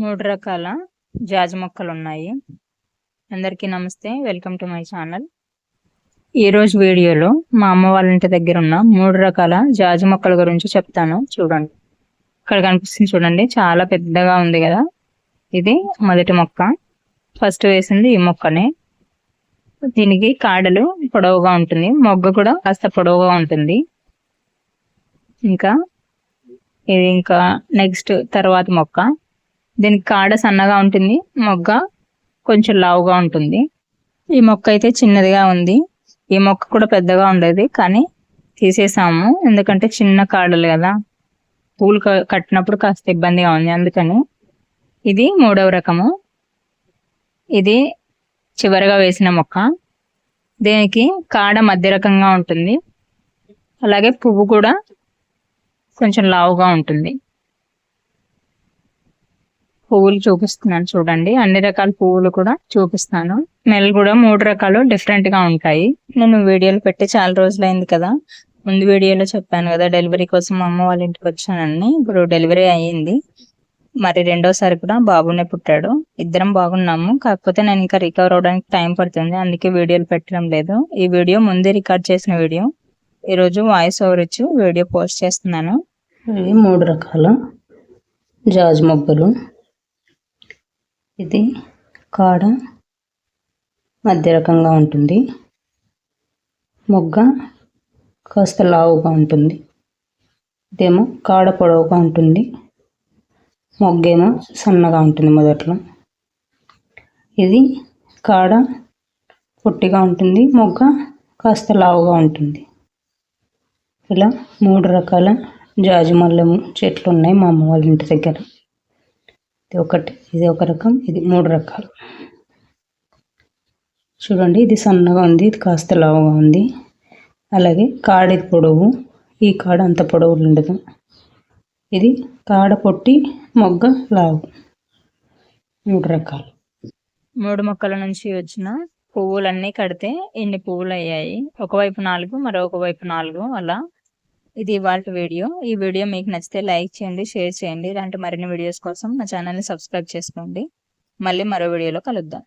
మూడు రకాల జాజి మొక్కలు ఉన్నాయి. అందరికీ నమస్తే, వెల్కమ్ టు మై ఛానల్. ఈరోజు వీడియోలో మా అమ్మ వాళ్ళ ఇంటి దగ్గర ఉన్న 3 రకాల జాజి మొక్కల గురించి చెప్తాను. చూడండి, ఇక్కడ కనిపిస్తుంది చూడండి, చాలా పెద్దగా ఉంది కదా. ఇది మొదటి మొక్క, ఫస్ట్ వేసింది ఈ మొక్కనే. దీనికి కాడలు పొడవుగా ఉంటుంది, మొగ్గ కూడా కాస్త పొడవుగా ఉంటుంది. ఇంకా నెక్స్ట్ తర్వాత మొక్క, దీనికి కాడ సన్నగా ఉంటుంది, మొగ్గ కొంచెం లావుగా ఉంటుంది. ఈ మొక్క అయితే చిన్నదిగా ఉంది. ఈ మొక్క కూడా పెద్దగా ఉండేది, కానీ తీసేసాము ఎందుకంటే చిన్న కాడలు కదా, పూలు కట్టినప్పుడు కాస్త ఇబ్బందిగా ఉంది, అందుకని. ఇది 3వ రకము. ఇది చివరగా వేసిన మొక్క. దీనికి కాడ మధ్య రకంగా ఉంటుంది, అలాగే పువ్వు కూడా కొంచెం లావుగా ఉంటుంది. పువ్వులు చూపిస్తున్నాను చూడండి, అన్ని రకాల పువ్వులు కూడా చూపిస్తాను. స్మెల్ కూడా 3 రకాలు డిఫరెంట్ గా ఉంటాయి. నేను వీడియోలు పెట్టి చాలా రోజులైంది కదా. ముందు వీడియోలో చెప్పాను కదా, డెలివరీ కోసం మా అమ్మ వాళ్ళ ఇంటికి వచ్చానని. ఇప్పుడు డెలివరీ అయ్యింది, మరి రెండోసారి కూడా బాబునే పుట్టాడు. ఇద్దరం బాగున్నాము, కాకపోతే నేను ఇంకా రికవర్ అవడానికి టైం పడుతుంది, అందుకే వీడియోలు పెట్టడం లేదు. ఈ వీడియో ముందే రికార్డ్ చేసిన వీడియో, ఈరోజు వాయిస్ ఓవర్ ఇచ్చి వీడియో పోస్ట్ చేస్తున్నాను. ఇవి 3 రకాల జాజి మొగ్గలు. ఇది కాడ మధ్య రకంగా ఉంటుంది, మొగ్గ కాస్త లావుగా ఉంటుంది. ఇదేమో కాడ పొడవుగా ఉంటుంది, మొగ్గేమో సన్నగా ఉంటుంది మొదట్లో. ఇది కాడ పొట్టిగా ఉంటుంది, మొగ్గ కాస్త లావుగా ఉంటుంది. ఇలా 3 రకాల జాజి మల్లె చెట్లు ఉన్నాయి మా అమ్మ వాళ్ళ ఇంటి దగ్గర. ఇది ఒక రకం, ఇది 3 రకాలు. చూడండి, ఇది సన్నగా ఉంది, ఇది కాస్త లావుగా ఉంది. అలాగే కాడది పొడవు, ఈ కాడ అంత పొడవు ఉండదు. ఇది కాడ పొట్టి, మొగ్గ లావు. 3 రకాలు. 3 మొక్కల నుంచి వచ్చిన పువ్వులన్నీ కడితే ఇన్ని పువ్వులు అయ్యాయి. ఒకవైపు 4, మరొక వైపు 4, అలా. ఇది ఇవాళ వీడియో. ఈ వీడియో మీకు నచ్చితే లైక్ చేయండి, షేర్ చేయండి. ఇలాంటి మరిన్ని వీడియోస్ కోసం నా ఛానల్ని సబ్స్క్రైబ్ చేసుకోండి. మళ్ళీ మరో వీడియోలో కలుద్దాం.